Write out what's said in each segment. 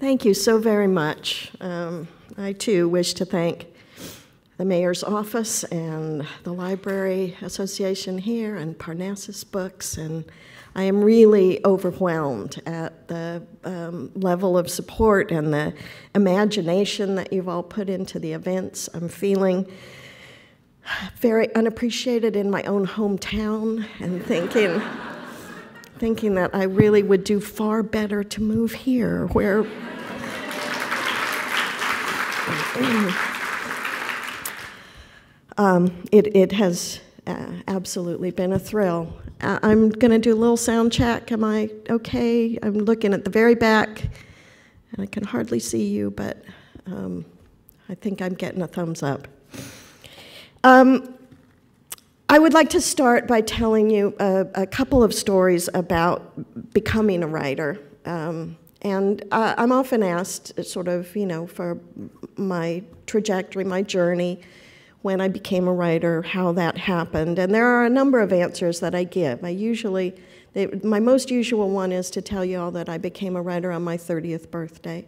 Thank you so very much. I too wish to thank the Mayor's Office and the Library Association here and Parnassus Books, and I am really overwhelmed at the level of support and the imagination that you've all put into the events. I'm feeling very unappreciated in my own hometown and thinking that I really would do far better to move here, where it has absolutely been a thrill. I'm going to do a little sound check. Am I okay? I'm looking at the very back, and I can hardly see you, but I think I'm getting a thumbs up. I would like to start by telling you a couple of stories about becoming a writer. And I'm often asked, sort of, you know, for my trajectory, my journey, when I became a writer, how that happened. And there are a number of answers that I give. My most usual one is to tell you all that I became a writer on my 30th birthday,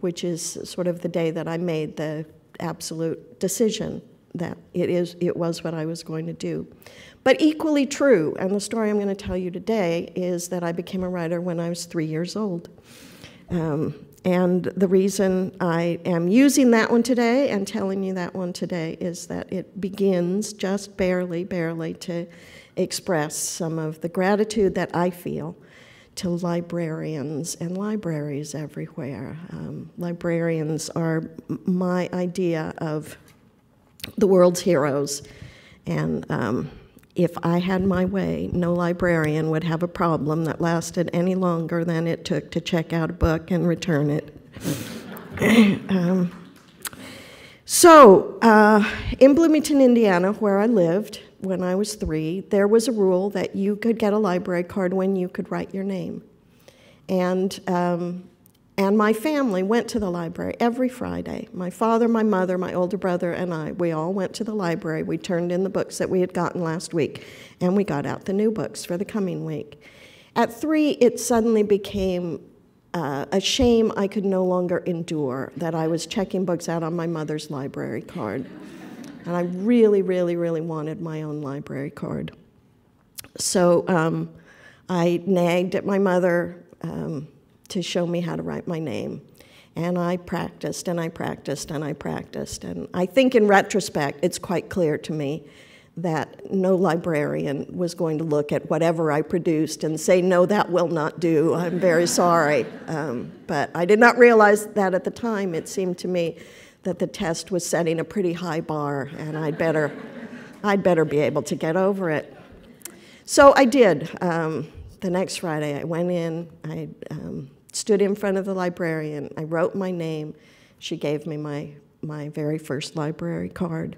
which is sort of the day that I made the absolute decision that it was what I was going to do. But equally true, and the story I'm going to tell you today, is that I became a writer when I was 3 years old. And the reason I am using that one today and telling you that one today is that it begins just barely to express some of the gratitude that I feel to librarians and libraries everywhere. Librarians are my idea of the world's heroes, and if I had my way, no librarian would have a problem that lasted any longer than it took to check out a book and return it. In Bloomington, Indiana, where I lived when I was 3, there was a rule that you could get a library card when you could write your name. And my family went to the library every Friday. My father, my mother, my older brother, and I, we all went to the library. We turned in the books that we had gotten last week, and we got out the new books for the coming week. At 3, it suddenly became a shame I could no longer endure that I was checking books out on my mother's library card. And I really, really, really wanted my own library card. So I nagged at my mother to show me how to write my name. And I practiced, and I practiced, and I practiced. And I think in retrospect, it's quite clear to me that no librarian was going to look at whatever I produced and say, no, that will not do, I'm very sorry. But I did not realize that at the time. It seemed to me that the test was setting a pretty high bar, and I'd better be able to get over it. So I did. The next Friday, I went in, I stood in front of the librarian, I wrote my name. She gave me my very first library card.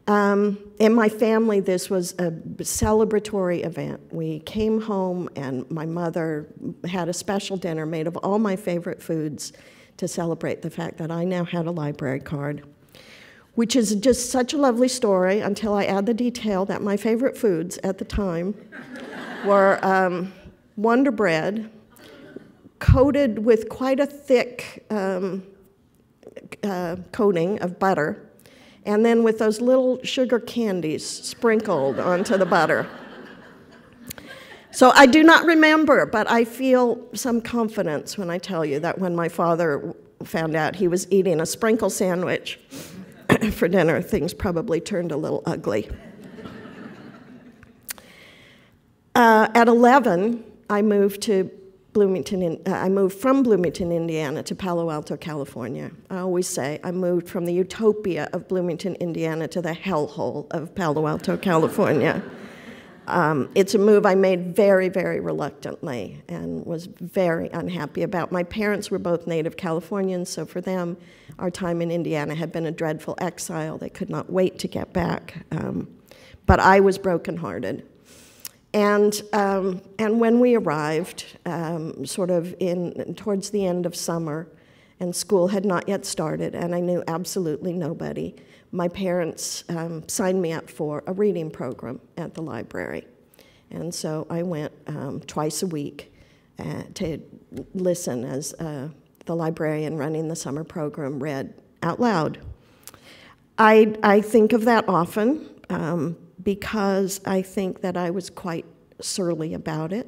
In my family, this was a celebratory event. We came home, and my mother had a special dinner made of all my favorite foods to celebrate the fact that I now had a library card, which is just such a lovely story until I add the detail that my favorite foods at the time were Wonder Bread, coated with quite a thick coating of butter, and then with those little sugar candies sprinkled onto the butter. So I do not remember, but I feel some confidence when I tell you that when my father found out he was eating a sprinkle sandwich for dinner, things probably turned a little ugly. At 11, I moved from Bloomington, Indiana to Palo Alto, California. I always say I moved from the utopia of Bloomington, Indiana to the hellhole of Palo Alto, California. It's a move I made very, very reluctantly and was very unhappy about. My parents were both native Californians, so for them, our time in Indiana had been a dreadful exile. They could not wait to get back. But I was brokenhearted. And when we arrived, sort of towards the end of summer, and school had not yet started, and I knew absolutely nobody, my parents signed me up for a reading program at the library. And so I went twice a week to listen as the librarian running the summer program read out loud. I think of that often because I think that I was quite surly about it.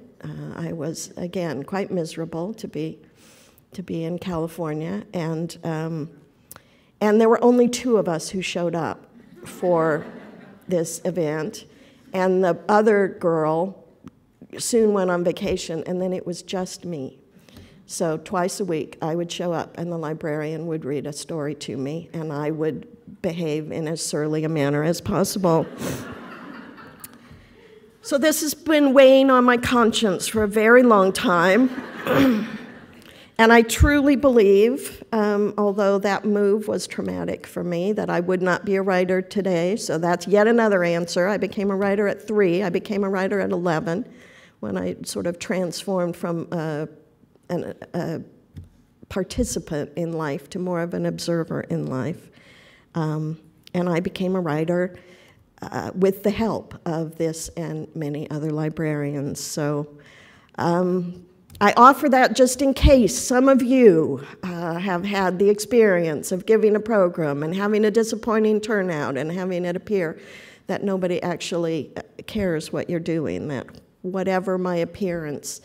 I was, again, quite miserable to be in California, and there were only 2 of us who showed up for this event, and the other girl soon went on vacation, and then it was just me. So twice a week I would show up, and the librarian would read a story to me, and I would behave in as surly a manner as possible. So this has been weighing on my conscience for a very long time. And I truly believe, although that move was traumatic for me, that I would not be a writer today. So that's yet another answer. I became a writer at 3. I became a writer at 11 when I sort of transformed from a participant in life to more of an observer in life. And I became a writer with the help of this and many other librarians. So I offer that just in case some of you have had the experience of giving a program and having a disappointing turnout and having it appear that nobody actually cares what you're doing, that whatever my appearance,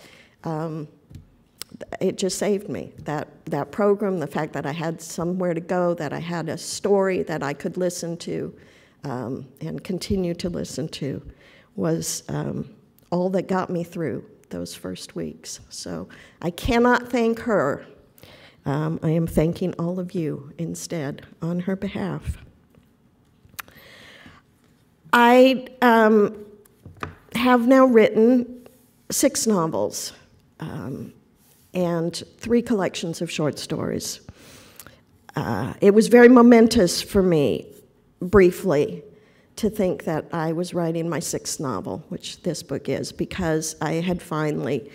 it just saved me. That program, the fact that I had somewhere to go, that I had a story that I could listen to and continue to listen to, was all that got me through those first weeks. So I cannot thank her. I am thanking all of you instead on her behalf. I have now written 6 novels and 3 collections of short stories. It was very momentous for me, briefly, to think that I was writing my 6th novel, which this book is, because I had finally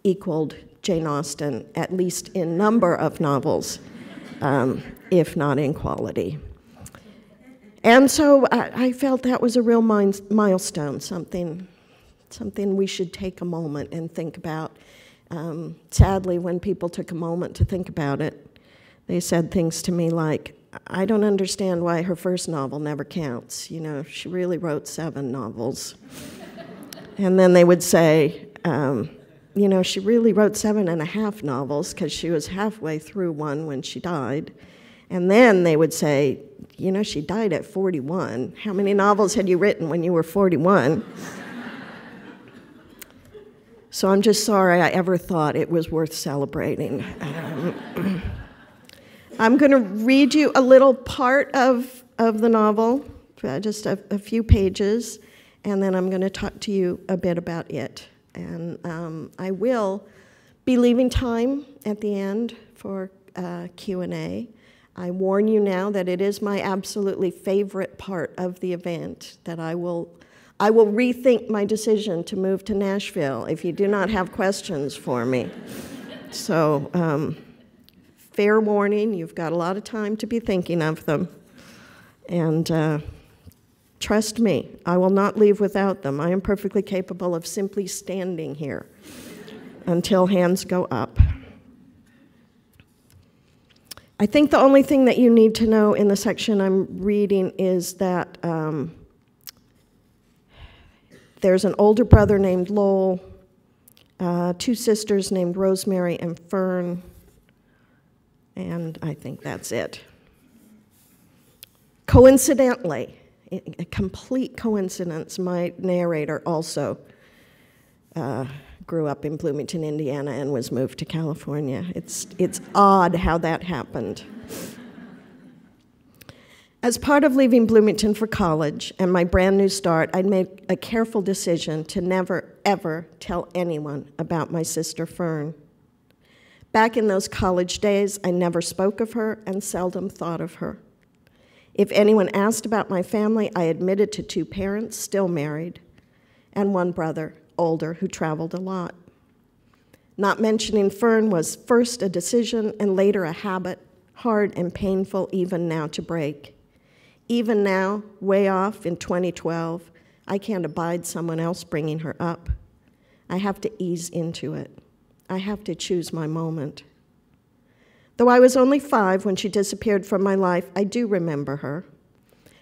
equaled Jane Austen, at least in number of novels, if not in quality. And so I felt that was a real milestone, something we should take a moment and think about. Sadly, when people took a moment to think about it, they said things to me like, I don't understand why her first novel never counts. You know, she really wrote 7 novels. And then they would say, you know, she really wrote 7.5 novels because she was halfway through one when she died. And then they would say, you know, she died at 41. How many novels had you written when you were 41? So I'm just sorry I ever thought it was worth celebrating. I'm going to read you a little part of the novel, just a few pages, and then I'm going to talk to you a bit about it. And I will be leaving time at the end for Q&A. I warn you now that it is my absolutely favorite part of the event, that I will rethink my decision to move to Nashville if you do not have questions for me. So, fair warning, you've got a lot of time to be thinking of them. And trust me, I will not leave without them. I am perfectly capable of simply standing here until hands go up. I think the only thing that you need to know in the section I'm reading is that there's an older brother named Lowell, 2 sisters named Rosemary and Fern, and I think that's it. Coincidentally, a complete coincidence, my narrator also grew up in Bloomington, Indiana, and was moved to California. It's odd how that happened. As part of leaving Bloomington for college and my brand new start, I'd made a careful decision to never, ever tell anyone about my sister Fern. Back in those college days, I never spoke of her and seldom thought of her. If anyone asked about my family, I admitted to 2 parents, still married, and 1 brother, older, who traveled a lot. Not mentioning Fern was first a decision and later a habit, hard and painful even now to break. Even now, way off in 2012, I can't abide someone else bringing her up. I have to ease into it. I have to choose my moment. Though I was only 5 when she disappeared from my life, I do remember her.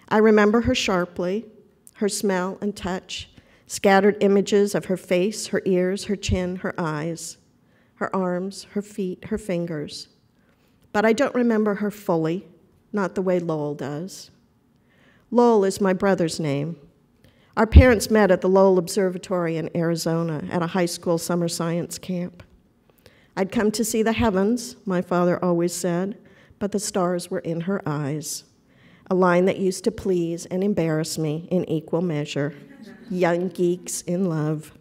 I remember her sharply, her smell and touch, scattered images of her face, her ears, her chin, her eyes, her arms, her feet, her fingers. But I don't remember her fully, not the way Lowell does. Lowell is my brother's name. Our parents met at the Lowell Observatory in Arizona at a high school summer science camp. I'd come to see the heavens, my father always said, but the stars were in her eyes, a line that used to please and embarrass me in equal measure. Young geeks in love.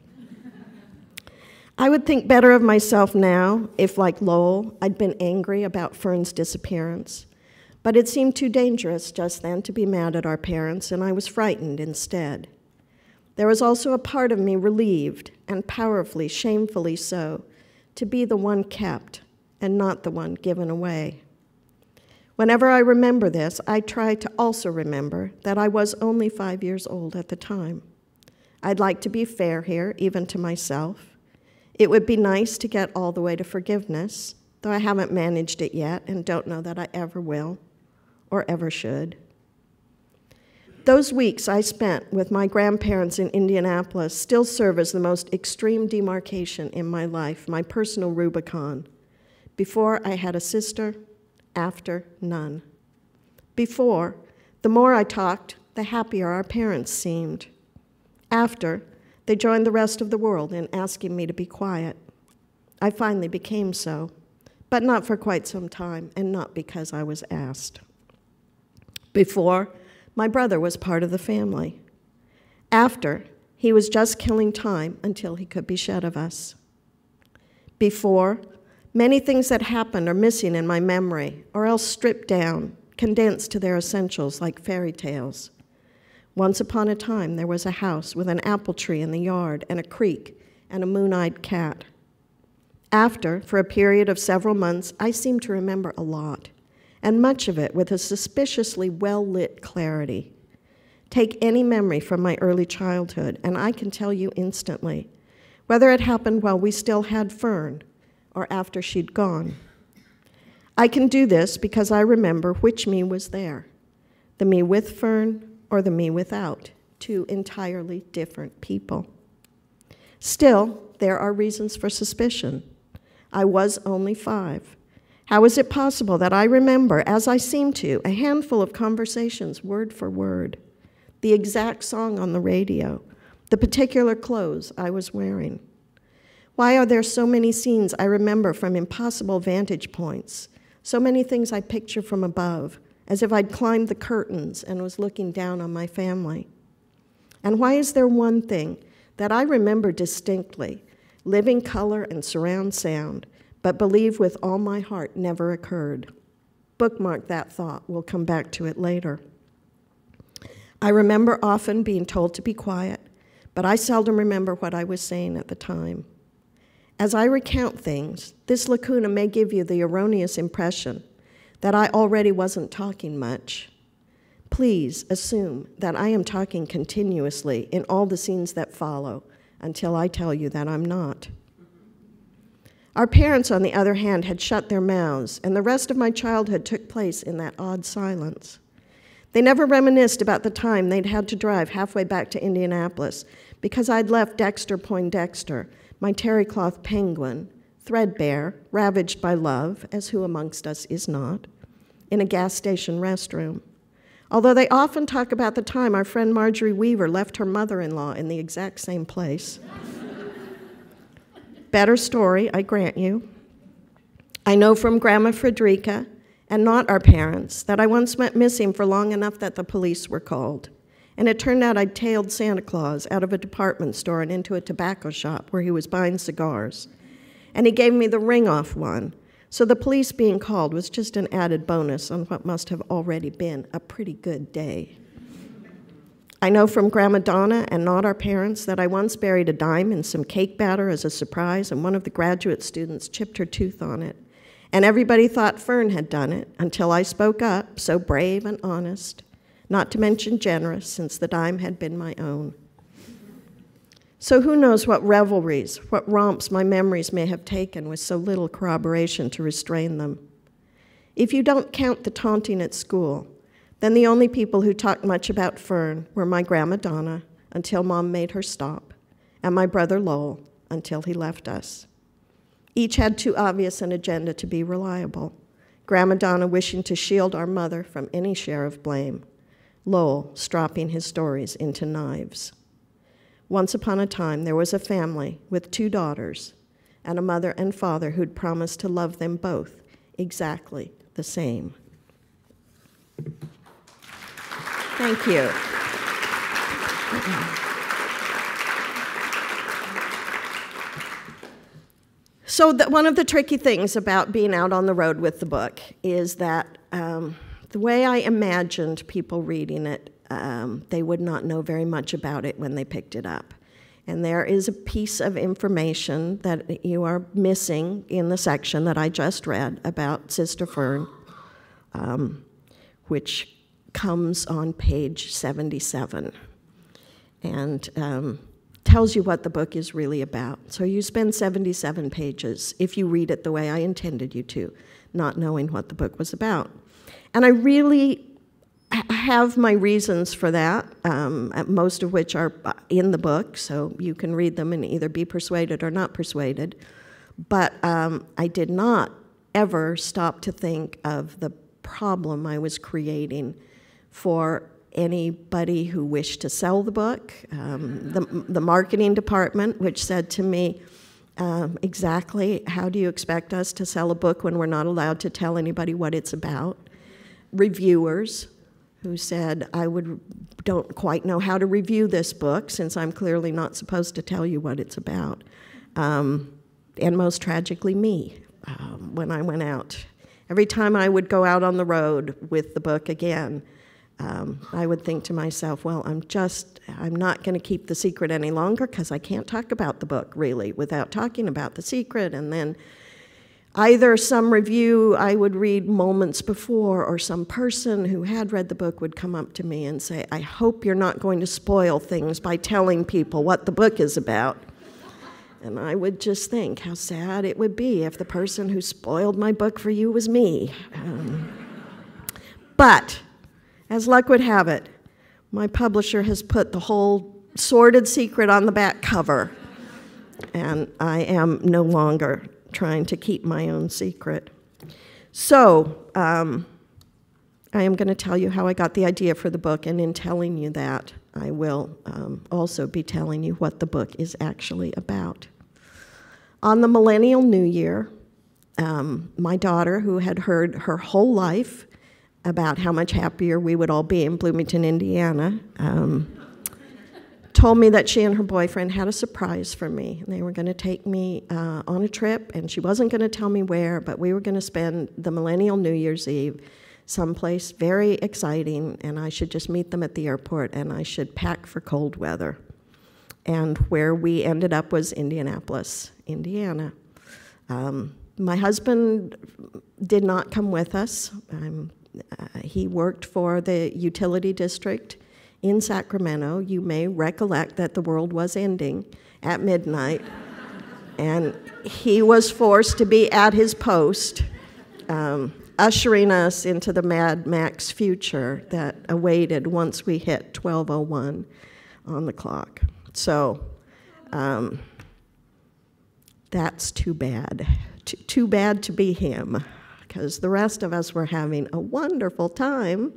I would think better of myself now if, like Lowell, I'd been angry about Fern's disappearance. But it seemed too dangerous just then to be mad at our parents, and I was frightened instead. There was also a part of me relieved, and powerfully, shamefully so, to be the one kept and not the one given away. Whenever I remember this, I try to also remember that I was only 5 years old at the time. I'd like to be fair here, even to myself. It would be nice to get all the way to forgiveness, though I haven't managed it yet and don't know that I ever will or ever should. Those weeks I spent with my grandparents in Indianapolis still serve as the most extreme demarcation in my life, my personal Rubicon. Before, I had a sister. After, none. Before, the more I talked, the happier our parents seemed. After, they joined the rest of the world in asking me to be quiet. I finally became so, but not for quite some time, and not because I was asked. Before, my brother was part of the family. After, he was just killing time until he could be shed of us. Before, many things that happened are missing in my memory, or else stripped down, condensed to their essentials like fairy tales. Once upon a time, there was a house with an apple tree in the yard and a creek and a moon-eyed cat. After, for a period of several months, I seem to remember a lot, and much of it with a suspiciously well-lit clarity. Take any memory from my early childhood, and I can tell you instantly, whether it happened while we still had Fern or after she'd gone. I can do this because I remember which me was there, the me with Fern or the me without, two entirely different people. Still, there are reasons for suspicion. I was only 5. How is it possible that I remember, as I seem to, a handful of conversations word for word, the exact song on the radio, the particular clothes I was wearing? Why are there so many scenes I remember from impossible vantage points, so many things I picture from above, as if I'd climbed the curtains and was looking down on my family? And why is there one thing that I remember distinctly, living color and surround sound, but believe with all my heart never occurred? Bookmark that thought. We'll come back to it later. I remember often being told to be quiet, but I seldom remember what I was saying at the time. As I recount things, this lacuna may give you the erroneous impression that I already wasn't talking much. Please assume that I am talking continuously in all the scenes that follow until I tell you that I'm not. Our parents, on the other hand, had shut their mouths, and the rest of my childhood took place in that odd silence. They never reminisced about the time they'd had to drive halfway back to Indianapolis because I'd left Dexter Poindexter, my terry cloth penguin, threadbare, ravaged by love, as who amongst us is not, in a gas station restroom. Although they often talk about the time our friend Marjorie Weaver left her mother-in-law in the exact same place. Better story, I grant you. I know from Grandma Frederica, and not our parents, that I once went missing for long enough that the police were called. And it turned out I'd tailed Santa Claus out of a department store and into a tobacco shop where he was buying cigars. And he gave me the ring-off one, so the police being called was just an added bonus on what must have already been a pretty good day. I know from Grandma Donna, and not our parents, that I once buried a dime in some cake batter as a surprise, and one of the graduate students chipped her tooth on it. And everybody thought Fern had done it until I spoke up, so brave and honest, not to mention generous, since the dime had been my own. So who knows what revelries, what romps my memories may have taken with so little corroboration to restrain them. If you don't count the taunting at school, then the only people who talked much about Fern were my Grandma Donna, until Mom made her stop, and my brother Lowell, until he left us. Each had too obvious an agenda to be reliable. Grandma Donna wishing to shield our mother from any share of blame. Lowell stropping his stories into knives. Once upon a time, there was a family with 2 daughters and a mother and father who'd promised to love them both exactly the same. Thank you. So one of the tricky things about being out on the road with the book is that the way I imagined people reading it, they would not know very much about it when they picked it up. And there is a piece of information that you are missing in the section that I just read about Sister Fern, which comes on page 77 and tells you what the book is really about. So you spend 77 pages, if you read it the way I intended you to, not knowing what the book was about. And I really have my reasons for that, most of which are in the book, so you can read them and either be persuaded or not persuaded. But I did not ever stop to think of the problem I was creating for anybody who wished to sell the book. The marketing department, which said to me, exactly how do you expect us to sell a book when we're not allowed to tell anybody what it's about? Reviewers, who said, don't quite know how to review this book since I'm clearly not supposed to tell you what it's about. And most tragically, me, when I went out. Every time I would go out on the road with the book again, I would think to myself, well, I'm not going to keep the secret any longer because I can't talk about the book, really, without talking about the secret. And then either some review I would read moments before or some person who had read the book would come up to me and say, I hope you're not going to spoil things by telling people what the book is about. And I would just think how sad it would be if the person who spoiled my book for you was me. But as luck would have it, my publisher has put the whole sordid secret on the back cover, and I am no longer trying to keep my own secret. So I am going to tell you how I got the idea for the book, and in telling you that, I will also be telling you what the book is actually about. On the Millennial New Year, my daughter, who had heard her whole life about how much happier we would all be in Bloomington, Indiana, told me that she and her boyfriend had a surprise for me. They were going to take me on a trip, and she wasn't going to tell me where, but we were going to spend the Millennial New Year's Eve someplace very exciting, and I should just meet them at the airport, and I should pack for cold weather. And where we ended up was Indianapolis, Indiana. My husband did not come with us. He worked for the utility district in Sacramento. You may recollect that the world was ending at midnight, and he was forced to be at his post, ushering us into the Mad Max future that awaited once we hit 12:01 on the clock. So that's too bad. Too bad to be him, because the rest of us were having a wonderful time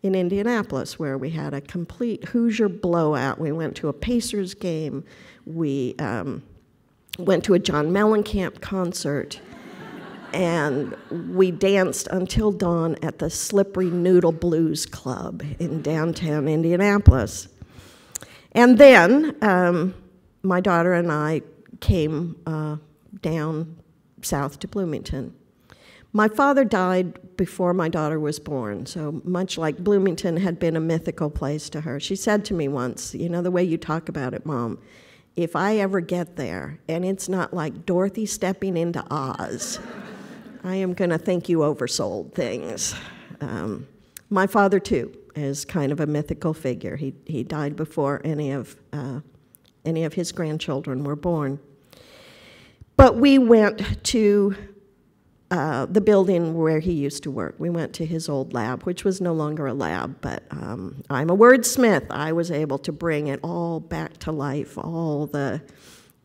in Indianapolis, where we had a complete Hoosier blowout. We went to a Pacers game. We went to a John Mellencamp concert. And we danced until dawn at the Slippery Noodle Blues Club in downtown Indianapolis. And then my daughter and I came down south to Bloomington. My father died before my daughter was born, so much like Bloomington had been a mythical place to her. She said to me once, you know, the way you talk about it, Mom, if I ever get there and it's not like Dorothy stepping into Oz, I am going to think you oversold things. My father, too, is kind of a mythical figure. He died before any of his grandchildren were born. But we went to the building where he used to work. We went to his old lab, which was no longer a lab, but I'm a wordsmith. I was able to bring it all back to life, all the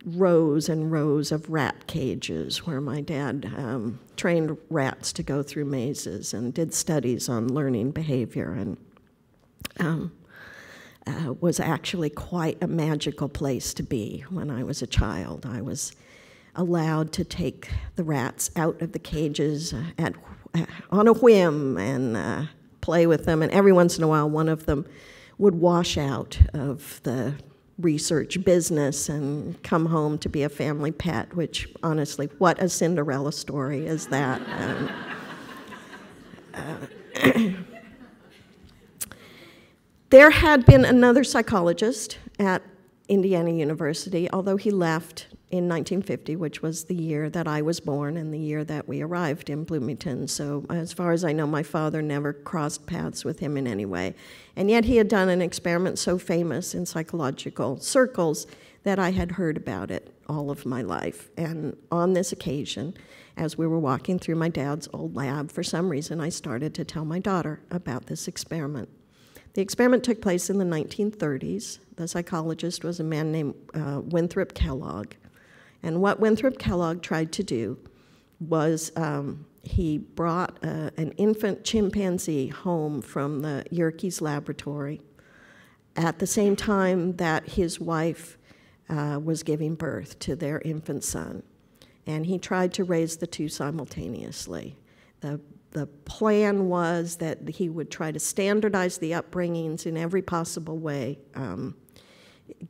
rows and rows of rat cages where my dad trained rats to go through mazes and did studies on learning behavior, and was actually quite a magical place to be when I was a child. I was allowed to take the rats out of the cages on a whim and play with them, and every once in a while one of them would wash out of the research business and come home to be a family pet, which honestly, what a Cinderella story is that? There had been another psychologist at Indiana University, although he left in 1950, which was the year that I was born and the year that we arrived in Bloomington. So as far as I know, my father never crossed paths with him in any way. And yet he had done an experiment so famous in psychological circles that I had heard about it all of my life. And on this occasion, as we were walking through my dad's old lab, for some reason I started to tell my daughter about this experiment. The experiment took place in the 1930s. The psychologist was a man named Winthrop Kellogg. And what Winthrop Kellogg tried to do was he brought an infant chimpanzee home from the Yerkes laboratory at the same time that his wife was giving birth to their infant son. And he tried to raise the two simultaneously. The plan was that he would try to standardize the upbringings in every possible way,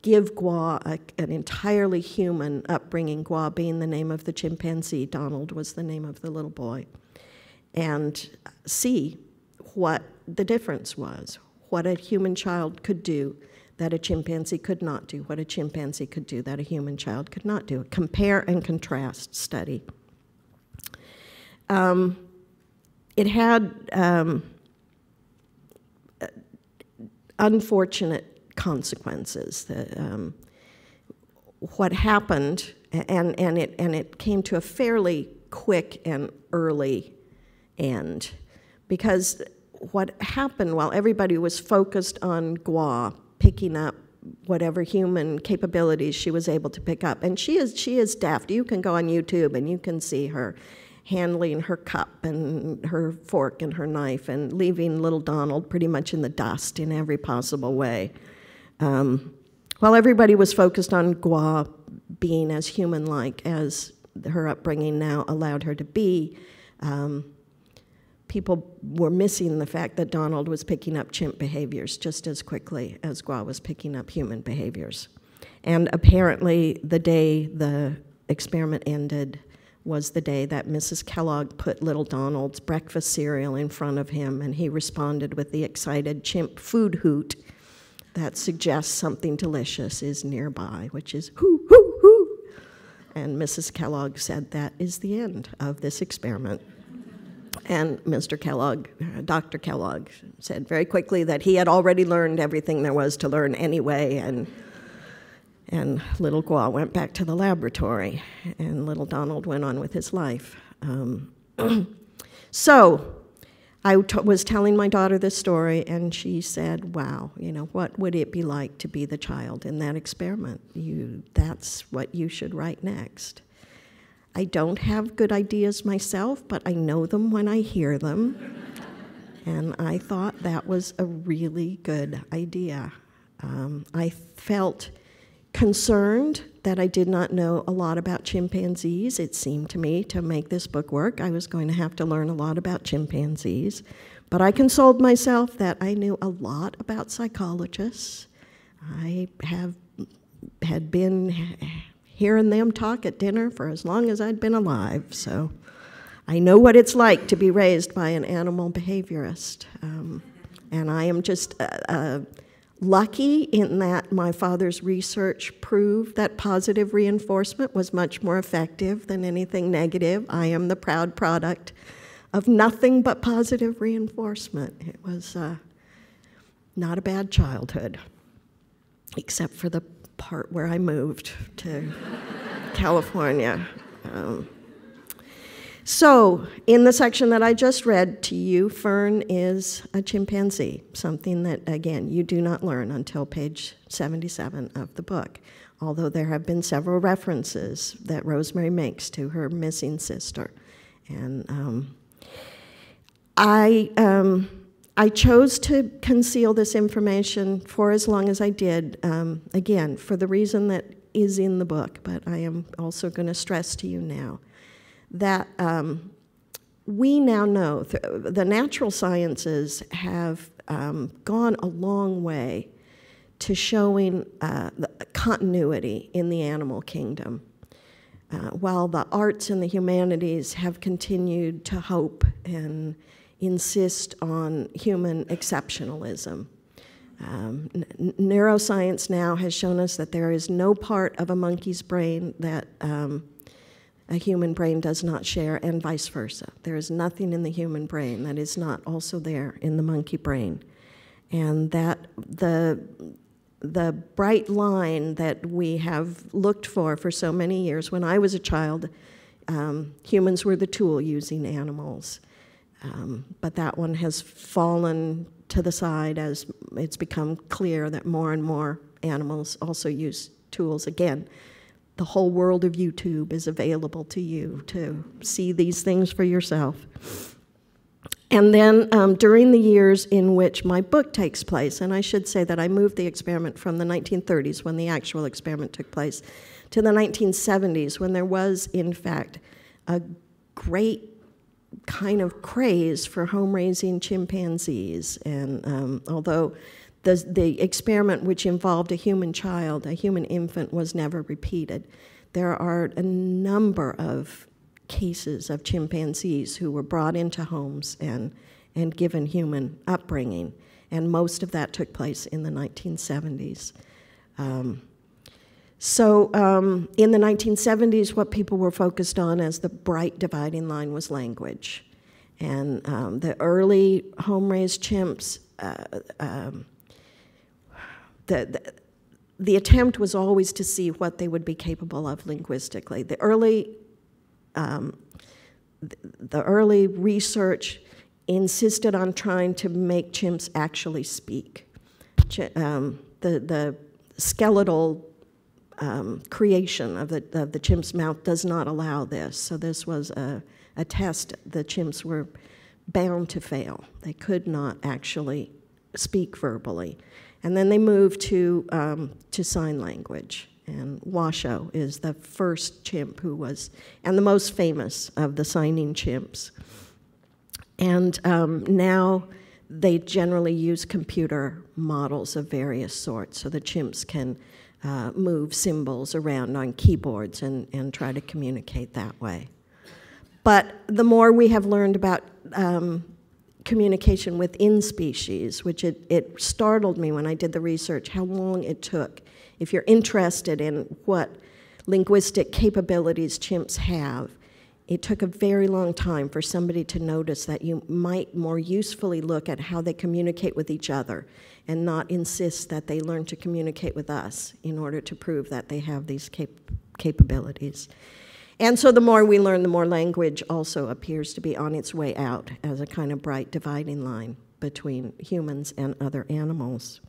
give Gua an entirely human upbringing, Gua being the name of the chimpanzee, Donald was the name of the little boy, and see what the difference was, what a human child could do that a chimpanzee could not do, what a chimpanzee could do that a human child could not do. A compare and contrast study. It had unfortunate consequences. What happened, and it came to a fairly quick and early end, because what happened while everybody was focused on Gua picking up whatever human capabilities she was able to pick up, and she is deft. You can go on YouTube and you can see her handling her cup and her fork and her knife and leaving little Donald pretty much in the dust in every possible way. While everybody was focused on Gua being as human-like as her upbringing now allowed her to be, people were missing the fact that Donald was picking up chimp behaviors just as quickly as Gua was picking up human behaviors. And apparently the day the experiment ended was the day that Mrs. Kellogg put little Donald's breakfast cereal in front of him, and he responded with the excited chimp food hoot that suggests something delicious is nearby, which is hoo, hoo, hoo. And Mrs. Kellogg said, that is the end of this experiment. And Mr. Kellogg, Dr. Kellogg, said very quickly that he had already learned everything there was to learn anyway, and little Gua went back to the laboratory, and little Donald went on with his life. So I was telling my daughter this story, and she said, wow, you know, what would it be like to be the child in that experiment? That's what you should write next. I don't have good ideas myself, but I know them when I hear them. And I thought that was a really good idea. I felt concerned that I did not know a lot about chimpanzees. It seemed to me to make this book work, I was going to have to learn a lot about chimpanzees. But I consoled myself that I knew a lot about psychologists. I had been hearing them talk at dinner for as long as I'd been alive, so I know what it's like to be raised by an animal behaviorist. And I am just lucky in that my father's research proved that positive reinforcement was much more effective than anything negative. I am the proud product of nothing but positive reinforcement. It was not a bad childhood, except for the part where I moved to California. So, in the section that I just read to you, Fern is a chimpanzee, something that, again, you do not learn until page 77 of the book, although there have been several references that Rosemary makes to her missing sister. And I chose to conceal this information for as long as I did, again, for the reason that is in the book, but I am also going to stress to you now that we now know the natural sciences have gone a long way to showing the continuity in the animal kingdom, while the arts and the humanities have continued to hope and insist on human exceptionalism. Neuroscience now has shown us that there is no part of a monkey's brain that a human brain does not share, and vice versa. There is nothing in the human brain that is not also there in the monkey brain. And that the bright line that we have looked for so many years, when I was a child, humans were the tool using animals. But that one has fallen to the side as it's become clear that more and more animals also use tools. Again, the whole world of YouTube is available to you to see these things for yourself. And then during the years in which my book takes place, and I should say that I moved the experiment from the 1930s, when the actual experiment took place, to the 1970s, when there was, in fact, a great kind of craze for home-raising chimpanzees. And although the experiment, which involved a human child, a human infant, was never repeated, there are a number of cases of chimpanzees who were brought into homes and given human upbringing, and most of that took place in the 1970s. So in the 1970s, what people were focused on as the bright dividing line was language. And the early home-raised chimps, the attempt was always to see what they would be capable of linguistically. The early research insisted on trying to make chimps actually speak. The skeletal creation of the chimp's mouth does not allow this. So this was a test the chimps were bound to fail. They could not actually speak verbally. And then they moved to sign language. And Washoe is the first chimp who was, and the most famous of the signing chimps. And now they generally use computer models of various sorts, so the chimps can move symbols around on keyboards and try to communicate that way. But the more we have learned about communication within species, which it startled me when I did the research, how long it took. If you're interested in what linguistic capabilities chimps have, it took a very long time for somebody to notice that you might more usefully look at how they communicate with each other and not insist that they learn to communicate with us in order to prove that they have these capabilities. And so the more we learn, the more language also appears to be on its way out as a kind of bright dividing line between humans and other animals.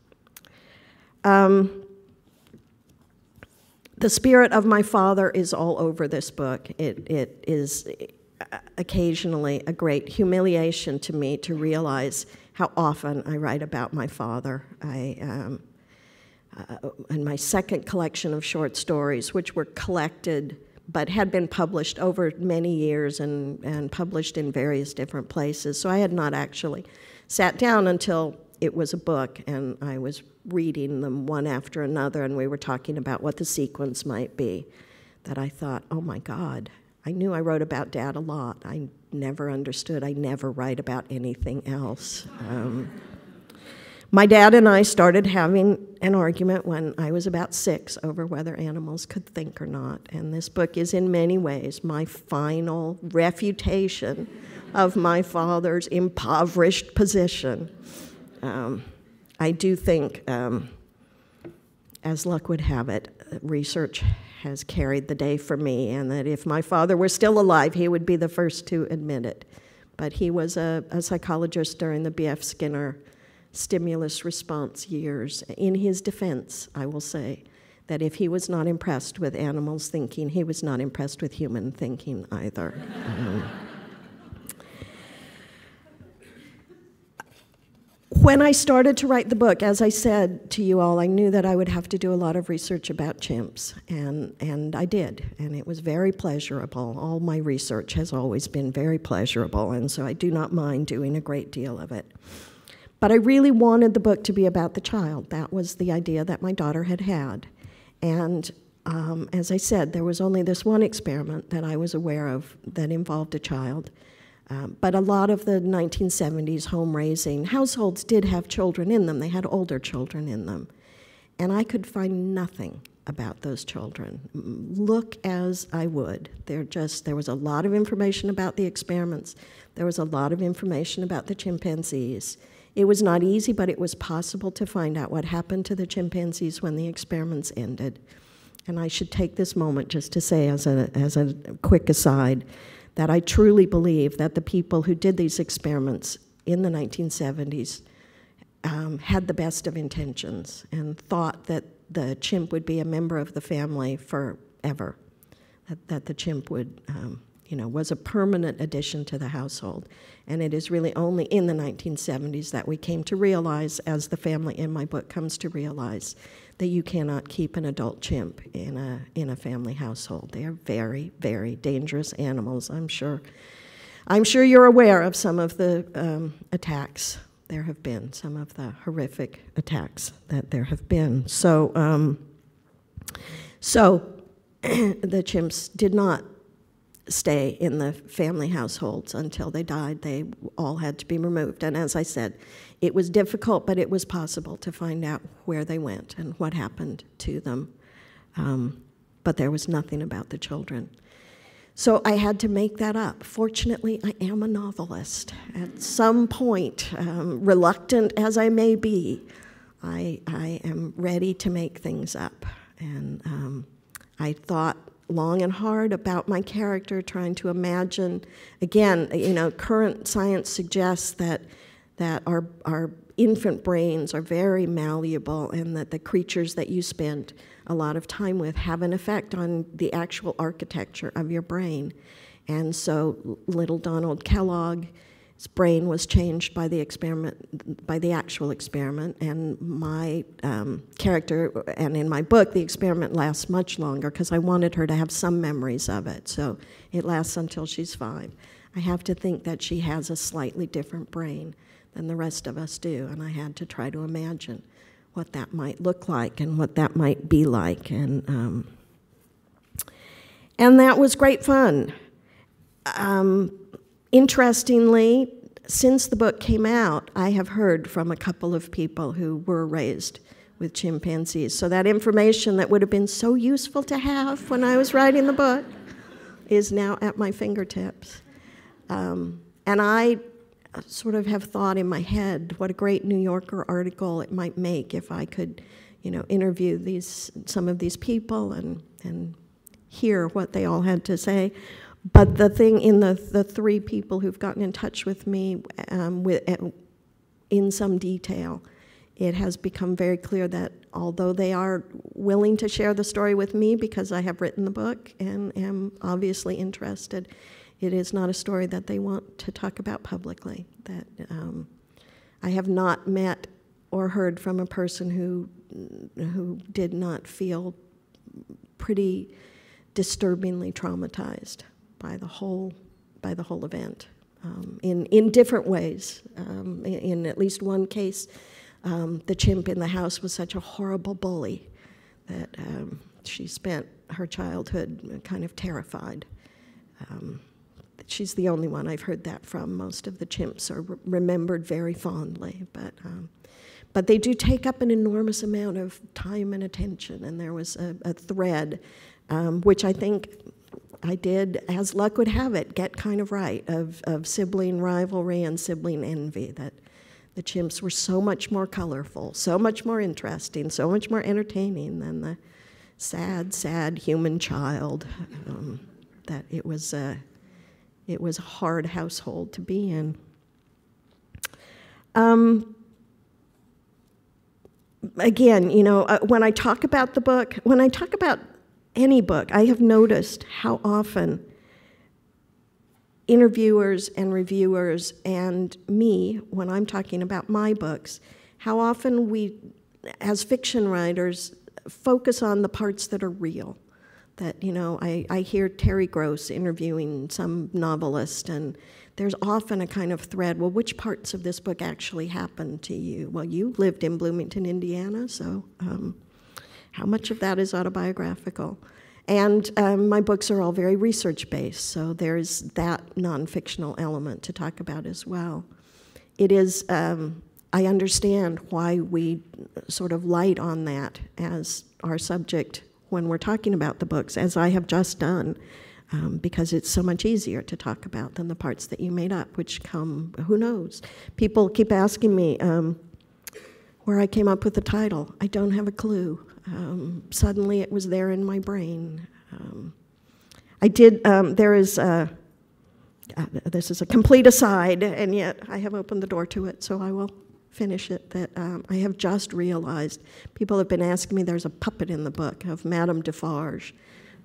The spirit of my father is all over this book. It is occasionally a great humiliation to me to realize how often I write about my father. In my second collection of short stories, which were collected but had been published over many years and published in various different places. So I had not actually sat down until it was a book, and I was reading them one after another, and we were talking about what the sequence might be, that I thought, oh my God, I knew I wrote about Dad a lot. I never understood. I never write about anything else. My dad and I started having an argument when I was about 6 over whether animals could think or not. And this book is in many ways my final refutation of my father's impoverished position. I do think as luck would have it, research has carried the day for me, and that if my father were still alive, he would be the first to admit it. But he was a psychologist during the B.F. Skinner stimulus response years. In his defense, I will say that if he was not impressed with animals thinking, he was not impressed with human thinking either. When I started to write the book, as I said to you all, I knew that I would have to do a lot of research about chimps, and I did, and it was very pleasurable. All my research has always been very pleasurable, and so I do not mind doing a great deal of it. But I really wanted the book to be about the child. That was the idea that my daughter had had. And as I said, there was only this one experiment that I was aware of that involved a child. But a lot of the 1970s home-raising households did have children in them. They had older children in them. And I could find nothing about those children. Look as I would. There was a lot of information about the experiments. There was a lot of information about the chimpanzees. It was not easy, but it was possible to find out what happened to the chimpanzees when the experiments ended. And I should take this moment just to say, as a quick aside, that I truly believe that the people who did these experiments in the 1970s had the best of intentions and thought that the chimp would be a member of the family forever, that the chimp would, was a permanent addition to the household. And it is really only in the 1970s that we came to realize, as the family in my book comes to realize, that you cannot keep an adult chimp in a family household. They are very, very dangerous animals, I'm sure. I'm sure you're aware of some of the attacks there have been, some of the horrific attacks that there have been. So the chimps did not stay in the family households until they died. They all had to be removed. And as I said, it was difficult, but it was possible to find out where they went and what happened to them. But there was nothing about the children. So I had to make that up. Fortunately, I am a novelist. At some point, reluctant as I may be, I am ready to make things up. And I thought long and hard about my character, trying to imagine. Again, current science suggests that our infant brains are very malleable, and that the creatures that you spend a lot of time with have an effect on the actual architecture of your brain. And so little Donald Kellogg's brain was changed by the experiment, by the actual experiment, and my character, and in my book, the experiment lasts much longer because I wanted her to have some memories of it. So it lasts until she's 5. I have to think that she has a slightly different brain than the rest of us do, and I had to try to imagine what that might look like and what that might be like, and that was great fun. Interestingly, since the book came out, I have heard from a couple of people who were raised with chimpanzees. So that information that would have been so useful to have when I was writing the book is now at my fingertips. And I sort of have thought in my head what a great New Yorker article it might make if I could, interview some of these people and hear what they all had to say. But the thing in the 3 people who've gotten in touch with me in some detail, it has become very clear that although they are willing to share the story with me because I have written the book and am obviously interested, it is not a story that they want to talk about publicly. That I have not met or heard from a person who did not feel pretty disturbingly traumatized by the whole event, in different ways. In at least one case, the chimp in the house was such a horrible bully that she spent her childhood kind of terrified. She's the only one I've heard that from. Most of the chimps are remembered very fondly, but they do take up an enormous amount of time and attention. And there was a thread, which I think I did, as luck would have it, get kind of right, of sibling rivalry and sibling envy, The chimps were so much more colorful, so much more interesting, so much more entertaining than the sad, sad human child. That it was a hard household to be in. Again, you know, when I talk about the book, when I talk about any book, I have noticed how often interviewers and reviewers and me, when I'm talking about my books, how often we, as fiction writers, focus on the parts that are real. That, you know, I hear Terry Gross interviewing some novelist, and there's often a kind of thread, well, which parts of this book actually happened to you? Well, you lived in Bloomington, Indiana, so how much of that is autobiographical? And my books are all very research-based, so there's that non-fictional element to talk about as well. It is, I understand why we sort of light on that as our subject when we're talking about the books, as I have just done, because it's so much easier to talk about than the parts that you made up, which come, who knows? People keep asking me where I came up with the title. I don't have a clue. Suddenly it was there in my brain. I did, this is a complete aside, and yet I have opened the door to it, so I will finish it, that I have just realized, people have been asking me, there's a puppet in the book of Madame Defarge,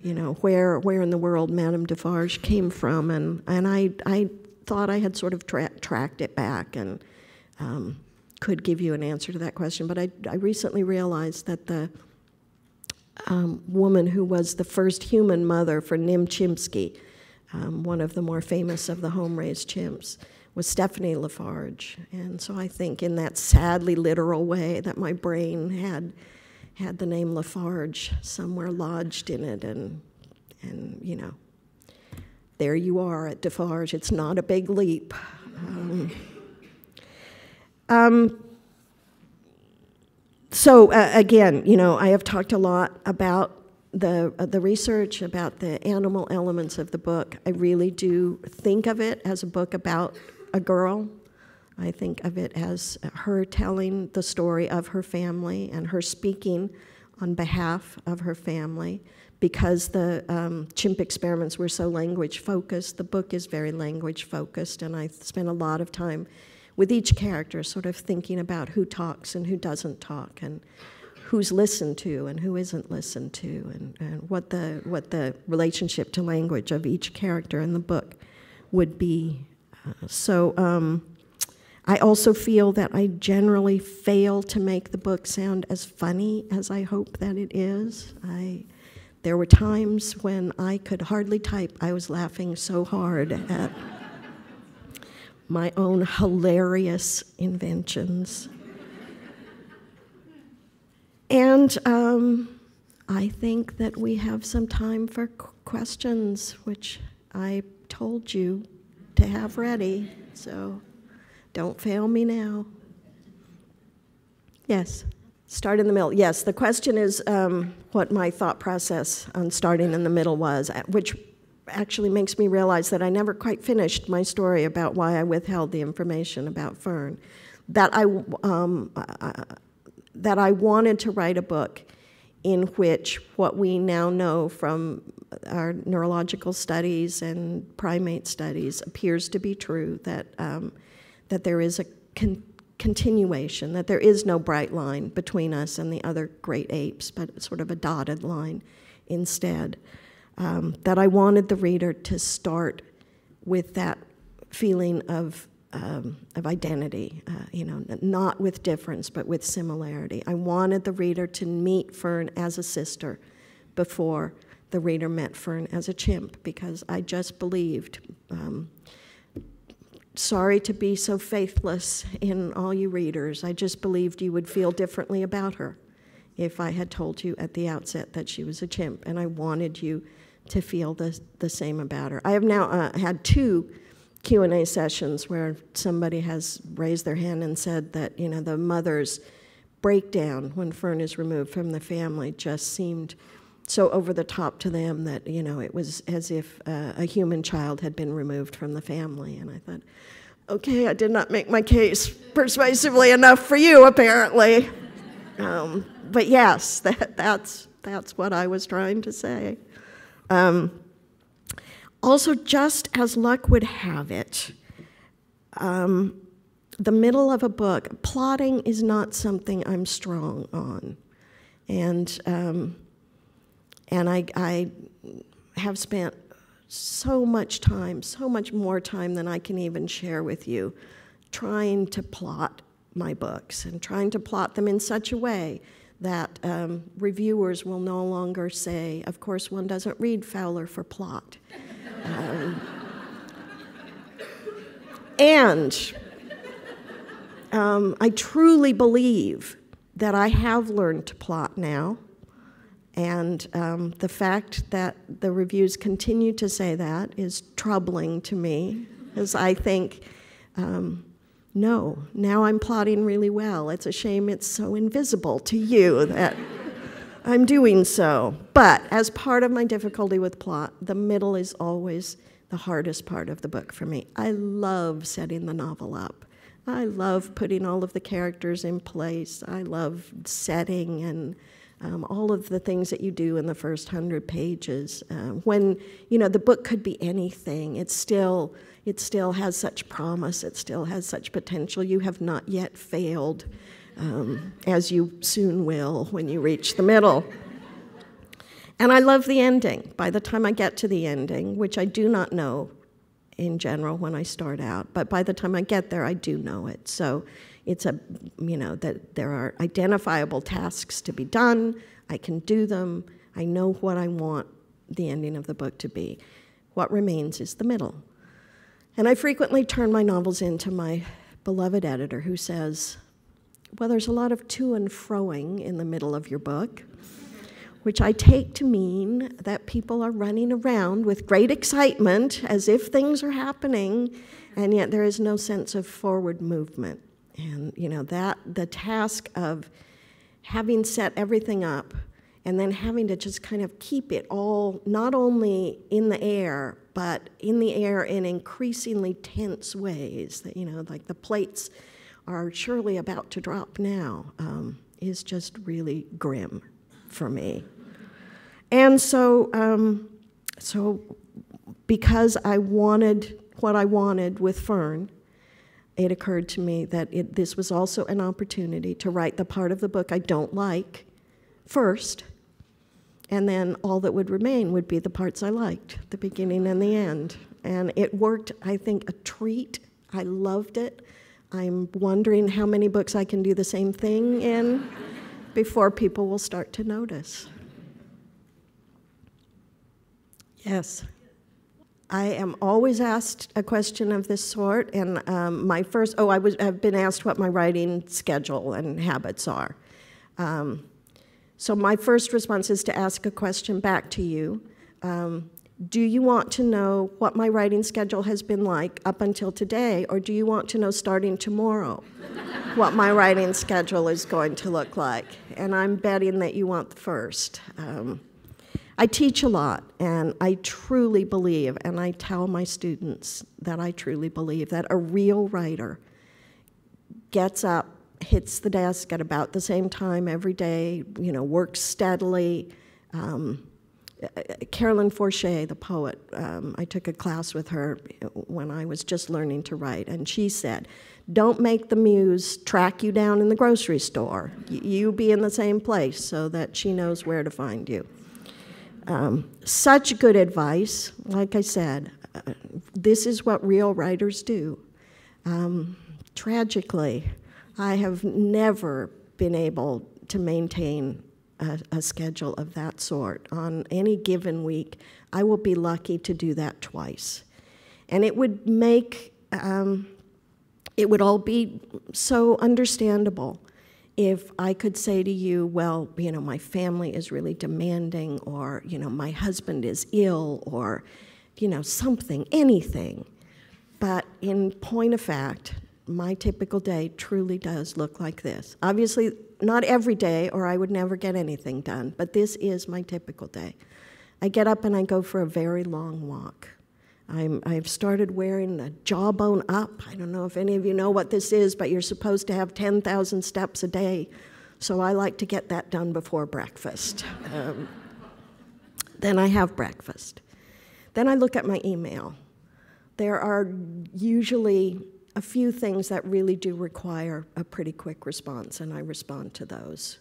you know, where in the world Madame Defarge came from, and I thought I had sort of tracked it back and could give you an answer to that question, but I recently realized that the woman who was the first human mother for Nim Chimpsky, one of the more famous of the home-raised chimps, was Stephanie Lafarge. And so I think in that sadly literal way that my brain had the name Lafarge somewhere lodged in it, and you know, there you are at Defarge. It's not a big leap. So again, you know, I have talked a lot about the research, about the animal elements of the book. I really do think of it as a book about a girl. I think of it as her telling the story of her family and her speaking on behalf of her family. Because the chimp experiments were so language-focused, the book is very language-focused, and I spent a lot of time with each character sort of thinking about who talks and who doesn't talk, and who's listened to and who isn't listened to, and what the relationship to language of each character in the book would be. I also feel that I generally fail to make the book sound as funny as I hope that it is. There were times when I could hardly type. I was laughing so hard at my own hilarious inventions. And I think that we have some time for questions, which I told you to have ready, so don't fail me now. Yes, start in the middle. Yes, the question is what my thought process on starting in the middle was, which actually makes me realize that I never quite finished my story about why I withheld the information about Fern. That I wanted to write a book in which what we now know from our neurological studies and primate studies appears to be true, that there is a continuation, that there is no bright line between us and the other great apes, but sort of a dotted line instead. That I wanted the reader to start with that feeling of identity, you know, not with difference, but with similarity. I wanted the reader to meet Fern as a sister before the reader met Fern as a chimp, because I just believed, sorry to be so faithless in all you readers, I just believed you would feel differently about her if I had told you at the outset that she was a chimp, and I wanted you to feel the same about her. I have now had 2 Q&A sessions where somebody has raised their hand and said that, you know, the mother's breakdown when Fern is removed from the family just seemed so over the top to them that, you know, it was as if a human child had been removed from the family. And I thought, Okay, I did not make my case persuasively enough for you, apparently. But yes, that's what I was trying to say. Also, just as luck would have it, the middle of a book, plotting is not something I'm strong on. And I have spent so much time, so much more time than I can even share with you, trying to plot my books and trying to plot them in such a way that reviewers will no longer say, of course, one doesn't read Fowler for plot. And I truly believe that I have learned to plot now. And the fact that the reviews continue to say that is troubling to me, as I think, no, now I'm plotting really well. It's a shame it's so invisible to you that I'm doing so. But as part of my difficulty with plot, the middle is always the hardest part of the book for me. I love setting the novel up. I love putting all of the characters in place. I love setting and all of the things that you do in the first 100 pages. When, you know, the book could be anything, it still has such promise, it still has such potential. You have not yet failed, as you soon will when you reach the middle. And I love the ending. By the time I get to the ending, which I do not know in general when I start out, but by the time I get there, I do know it. So it's that there are identifiable tasks to be done. I can do them. I know what I want the ending of the book to be. What remains is the middle. And I frequently turn my novels into my beloved editor who says, well, there's a lot of to and froing in the middle of your book, which I take to mean that people are running around with great excitement as if things are happening, and yet there is no sense of forward movement. And you know, that the task of having set everything up and then having to just kind of keep it all not only in the air, but in the air in increasingly tense ways, that, you know, like the plates are surely about to drop now, is just really grim for me. And so, because I wanted what I wanted with Fern, it occurred to me that this was also an opportunity to write the part of the book I don't like first, and then all that would remain would be the parts I liked, the beginning and the end. And it worked, I think, a treat. I loved it. I'm wondering how many books I can do the same thing in before people will start to notice. Yes. I am always asked a question of this sort, and I've been asked what my writing schedule and habits are. So my first response is to ask a question back to you. Do you want to know what my writing schedule has been like up until today, or do you want to know starting tomorrow what my writing schedule is going to look like? And I'm betting that you want the first. I teach a lot, and I truly believe, and I tell my students that I truly believe that a real writer gets up, hits the desk at about the same time every day, you know, works steadily. Carolyn Forche, the poet, I took a class with her when I was just learning to write, and she said, don't make the muse track you down in the grocery store. You be in the same place so that she knows where to find you. Such good advice. Like I said, this is what real writers do. Tragically, I have never been able to maintain a schedule of that sort. On any given week, I will be lucky to do that twice. And it would make, it would all be so understandable if I could say to you, well, you know, my family is really demanding, or, you know, my husband is ill, or, you know, something, anything. But in point of fact, my typical day truly does look like this. Obviously, not every day, or I would never get anything done, but this is my typical day. I get up and I go for a very long walk. I've started wearing the jawbone up. I don't know if any of you know what this is, but you're supposed to have 10,000 steps a day. So I like to get that done before breakfast. Then I have breakfast. Then I look at my email. There are usually a few things that really do require a pretty quick response, and I respond to those.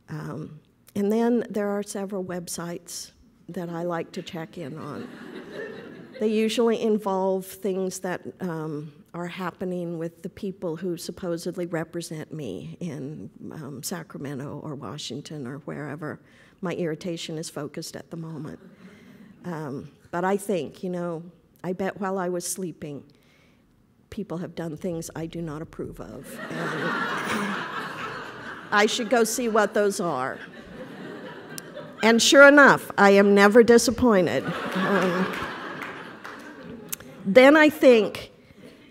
And then there are several websites that I like to check in on. They usually involve things that are happening with the people who supposedly represent me in Sacramento or Washington or wherever my irritation is focused at the moment. But I think, I bet while I was sleeping, people have done things I do not approve of. And I should go see what those are. And sure enough, I am never disappointed. Then I think,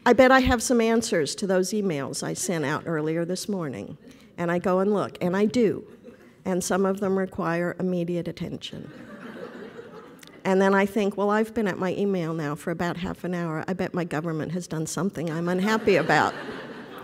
I bet I have some answers to those emails I sent out earlier this morning. And I go and look, and I do. And some of them require immediate attention. And then I think, well, I've been at my email now for about half an hour. I bet my government has done something I'm unhappy about.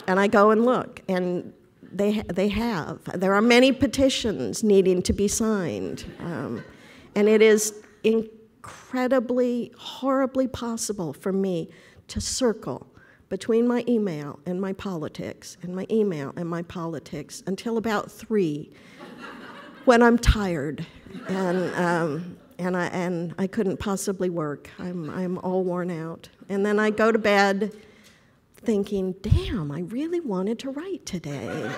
And I go and look, and they have. There are many petitions needing to be signed. And it is incredibly, horribly possible for me to circle between my email and my politics, and my email and my politics, until about 3, when I'm tired, and I couldn't possibly work. I'm all worn out. And then I go to bed thinking, damn, I really wanted to write today.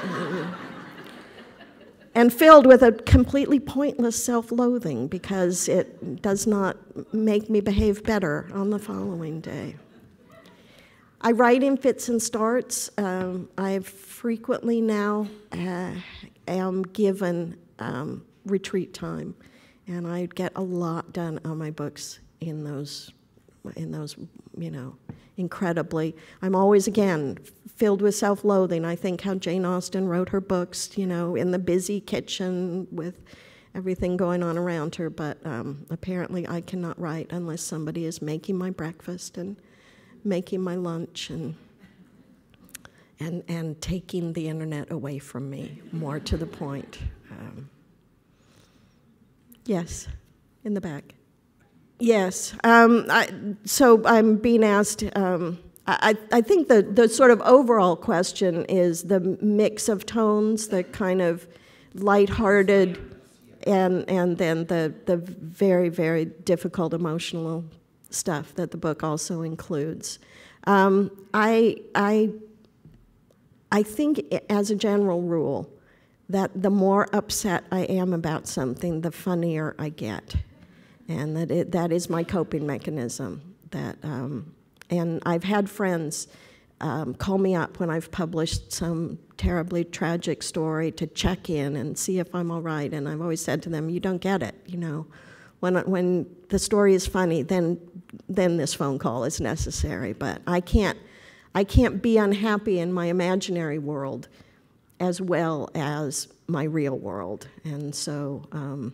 And filled with a completely pointless self-loathing because it does not make me behave better on the following day. I write in fits and starts. I frequently now am given retreat time, and I get a lot done on my books in those, incredibly. I'm always, again, filled with self-loathing. I think how Jane Austen wrote her books, in the busy kitchen with everything going on around her, but apparently I cannot write unless somebody is making my breakfast and making my lunch and taking the internet away from me, more to the point. Yes, in the back. Yes, so I'm being asked, I think the sort of overall question is the mix of tones, the kind of lighthearted and then the very, very difficult emotional stuff that the book also includes. I think as a general rule that the more upset I am about something, the funnier I get. And that is my coping mechanism. And I've had friends call me up when I've published some terribly tragic story to check in and see if I'm all right. And I've always said to them, you don't get it, When the story is funny, then this phone call is necessary. But I can't be unhappy in my imaginary world as well as my real world. And so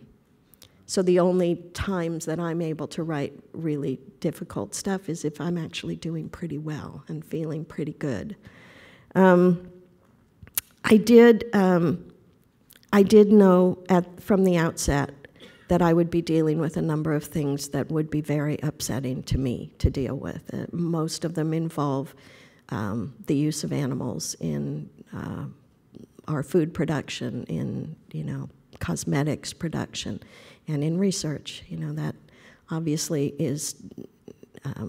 so the only times that I'm able to write really difficult stuff is if I'm actually doing pretty well and feeling pretty good. I did know from the outset that I would be dealing with a number of things that would be very upsetting to me to deal with. Most of them involve the use of animals in our food production, in cosmetics production, and in research. That obviously is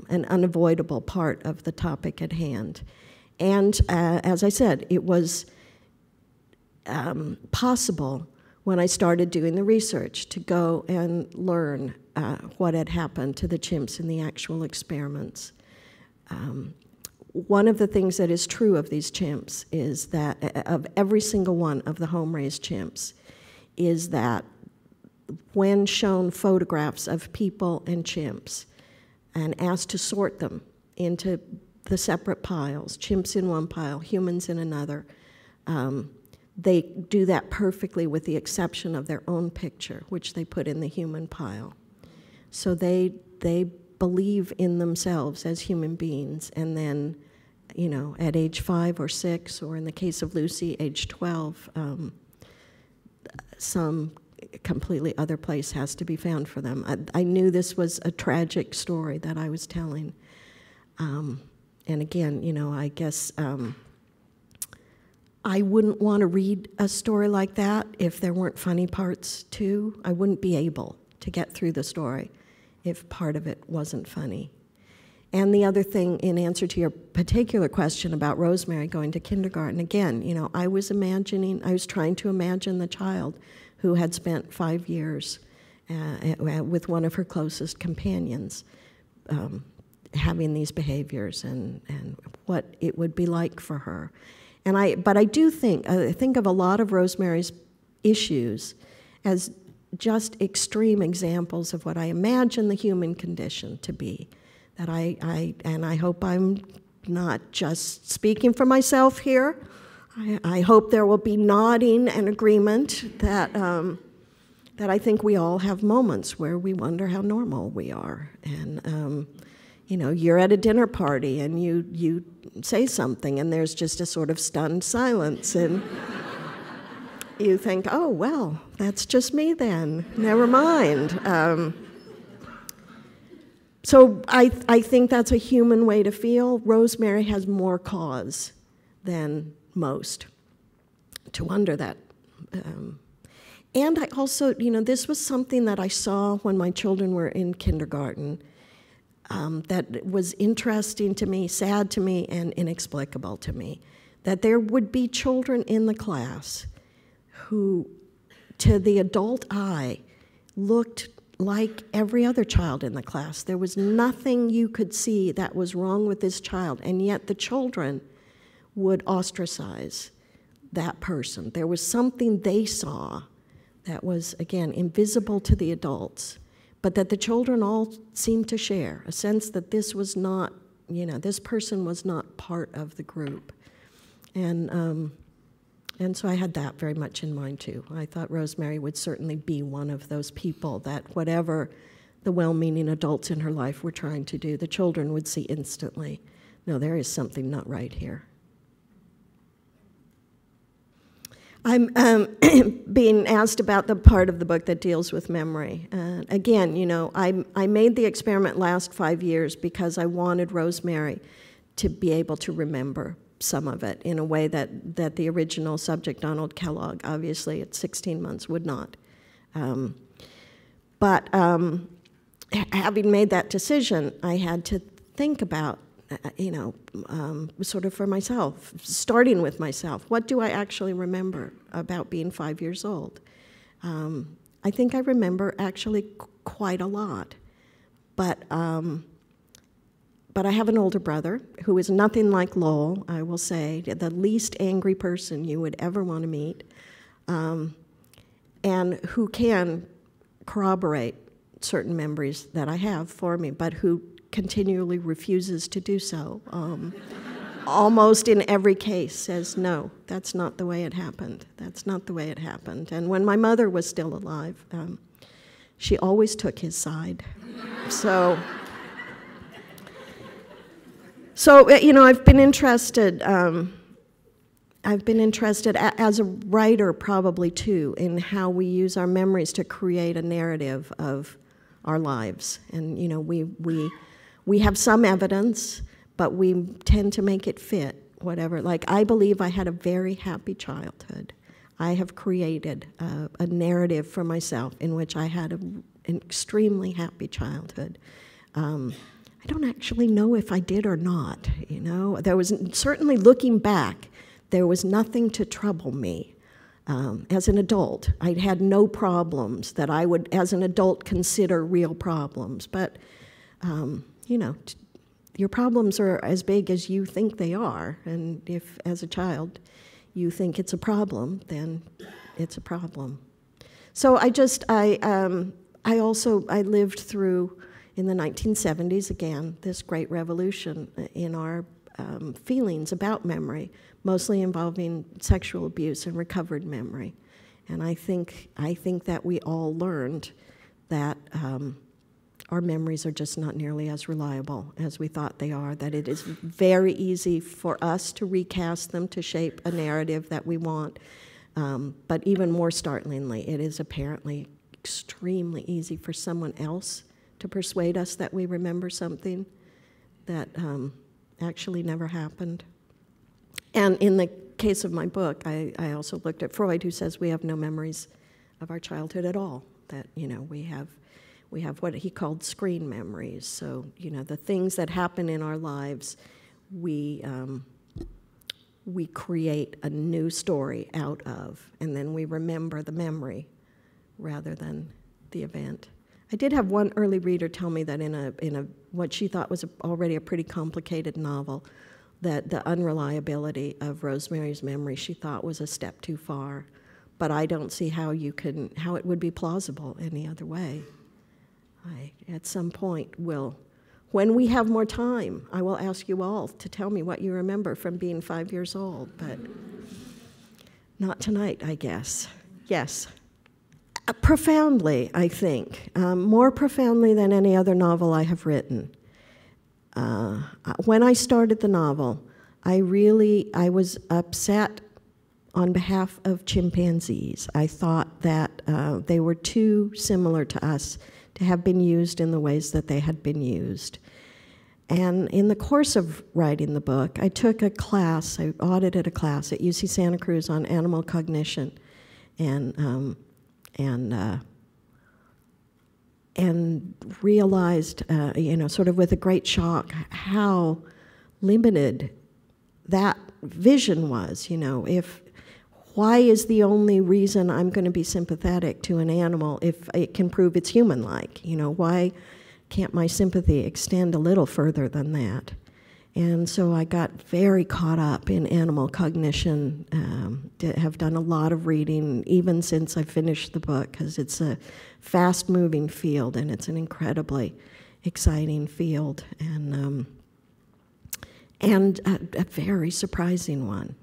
an unavoidable part of the topic at hand. And as I said, it was possible when I started doing the research to go and learn what had happened to the chimps in the actual experiments. One of the things that is true of these chimps is that, of every single one of the home-raised chimps, is that when shown photographs of people and chimps and asked to sort them into the separate piles, chimps in one pile, humans in another, they do that perfectly with the exception of their own picture, which they put in the human pile. So they believe in themselves as human beings, and then, you know, at age 5 or 6, or in the case of Lucy, age 12, some completely other place has to be found for them. I knew this was a tragic story that I was telling. And again, you know, I guess I wouldn't want to read a story like that if there weren't funny parts too. I wouldn't be able to get through the story if part of it wasn't funny. And the other thing, in answer to your particular question about Rosemary going to kindergarten, again, you know, I was trying to imagine the child who had spent 5 years with one of her closest companions, having these behaviors and what it would be like for her. But I do think of a lot of Rosemary's issues as just extreme examples of what I imagine the human condition to be. That I hope I'm not just speaking for myself here. I hope there will be nodding and agreement that that I think we all have moments where we wonder how normal we are. And you know, you're at a dinner party and you say something and there's just a sort of stunned silence, and you think, oh, well, that's just me then. Never mind. So I think that's a human way to feel. Rosemary has more cause than most to wonder that. And I also, you know, this was something that I saw when my children were in kindergarten that was interesting to me, sad to me, and inexplicable to me. That there would be children in the class who, to the adult eye, looked like every other child in the class. There was nothing you could see that was wrong with this child, and yet the children would ostracize that person. There was something they saw that was, again, invisible to the adults, but that the children all seemed to share, a sense that this was not, you know, this person was not part of the group. And so I had that very much in mind, too. I thought Rosemary would certainly be one of those people that whatever the well-meaning adults in her life were trying to do, the children would see instantly, no, there is something not right here. I'm being asked about the part of the book that deals with memory. Again, you know, I made the experiment last 5 years because I wanted Rosemary to be able to remember some of it in a way that the original subject, Donald Kellogg, obviously at 16 months would not. But having made that decision, I had to think about, you know, sort of for myself, starting with myself. What do I actually remember about being 5 years old? I think I remember actually quite a lot. But I have an older brother who is nothing like Lowell, I will say, the least angry person you would ever want to meet, and who can corroborate certain memories that I have for me, but who continually refuses to do so. Almost in every case says, no, that's not the way it happened. That's not the way it happened. And when my mother was still alive, she always took his side. So, you know, I've been interested as a writer probably too in how we use our memories to create a narrative of our lives. And, you know, we have some evidence, but we tend to make it fit whatever. Like, I believe I had a very happy childhood. I have created a narrative for myself in which I had an extremely happy childhood. I don't actually know if I did or not, you know. There was, certainly looking back, there was nothing to trouble me. As an adult, I had no problems that I would, as an adult, consider real problems. But, you know, your problems are as big as you think they are. And if, as a child, you think it's a problem, then it's a problem. So I lived through, in the 1970s, again, this great revolution in our feelings about memory, mostly involving sexual abuse and recovered memory. And I think that we all learned that our memories are just not nearly as reliable as we thought they are, that it is very easy for us to recast them to shape a narrative that we want. But even more startlingly, it is apparently extremely easy for someone else to persuade us that we remember something that actually never happened. And in the case of my book, I also looked at Freud, who says we have no memories of our childhood at all, that, we have what he called screen memories. So, the things that happen in our lives, we create a new story out of, and then we remember the memory rather than the event. I did have one early reader tell me that in a what she thought was already a pretty complicated novel, that the unreliability of Rosemary's memory she thought was a step too far. But I don't see how it would be plausible any other way. At some point, when we have more time, I will ask you all to tell me what you remember from being 5 years old, but not tonight, I guess. Yes. Profoundly, I think. More profoundly than any other novel I have written. When I started the novel, I was upset on behalf of chimpanzees. I thought that they were too similar to us to have been used in the ways that they had been used. And in the course of writing the book, I took a class, I audited a class at UC Santa Cruz on animal cognition, and realized, sort of with a great shock, how limited that vision was. Why is the only reason I'm going to be sympathetic to an animal if it can prove it's human-like? Why can't my sympathy extend a little further than that? And so I got very caught up in animal cognition, have done a lot of reading, even since I finished the book, because it's a fast-moving field, and it's an incredibly exciting field, and a very surprising one.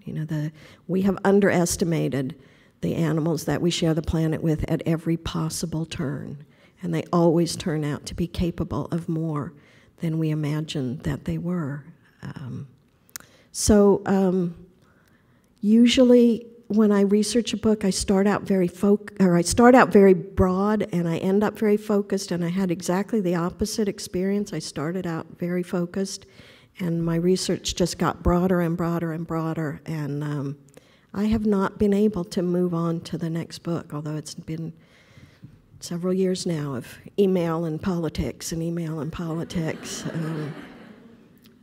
We have underestimated the animals that we share the planet with at every possible turn, and they always turn out to be capable of more than we imagined that they were. Usually when I research a book, I start out very broad, and I end up very focused, and I had exactly the opposite experience. I started out very focused, and my research just got broader and broader and broader, and I have not been able to move on to the next book, although it's been several years now of email and politics.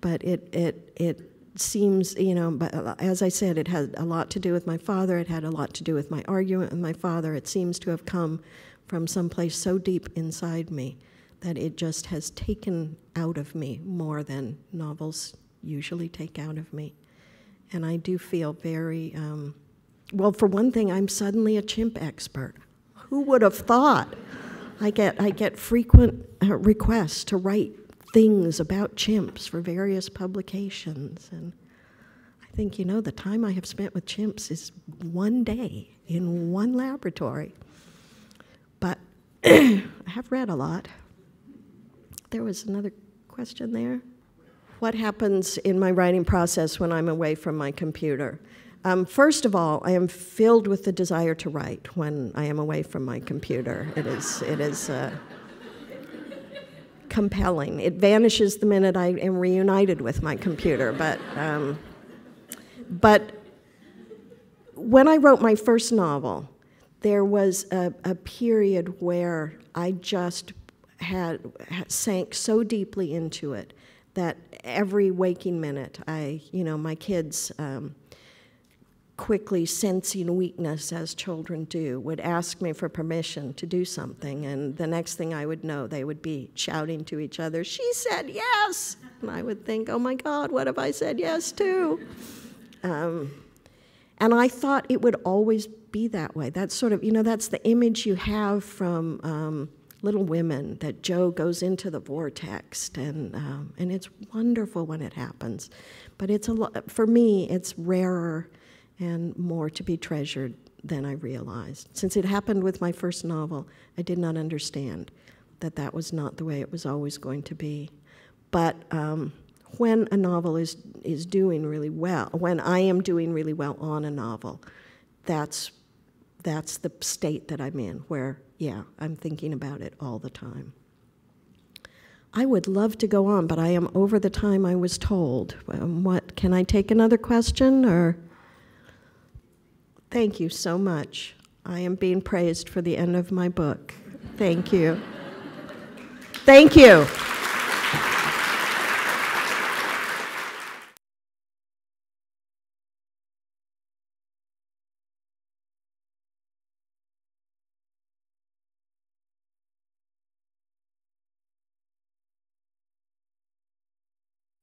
But it seems, but as I said, it had a lot to do with my father. It had a lot to do with my argument with my father. It seems to have come from someplace so deep inside me that it just has taken out of me more than novels usually take out of me. And I do feel very, well, for one thing, I'm suddenly a chimp expert. Who would have thought? I get frequent requests to write things about chimps for various publications, and I think, the time I have spent with chimps is one day in one laboratory. But I have read a lot. There was another question there. What happens in my writing process when I'm away from my computer? First of all, I am filled with the desire to write when I am away from my computer. It is compelling. It vanishes the minute I am reunited with my computer. But when I wrote my first novel, there was a period where I just sank so deeply into it that every waking minute, my kids, quickly sensing weakness as children do, would ask me for permission to do something, and the next thing I would know, they would be shouting to each other, "She said yes!" And I would think, oh my God, what have I said yes to? And I thought it would always be that way. That's sort of, that's the image you have from Little Women, that Joe goes into the vortex, and it's wonderful when it happens. But for me, it's rarer and more to be treasured than I realized. Since it happened with my first novel, I did not understand that was not the way it was always going to be. But when a novel is doing really well, when I am doing really well on a novel, that's the state that I'm in, where, yeah, I'm thinking about it all the time. I would love to go on, but I am over the time I was told. What, can I take another question, or? Thank you so much. I am being praised for the end of my book. Thank you. Thank you.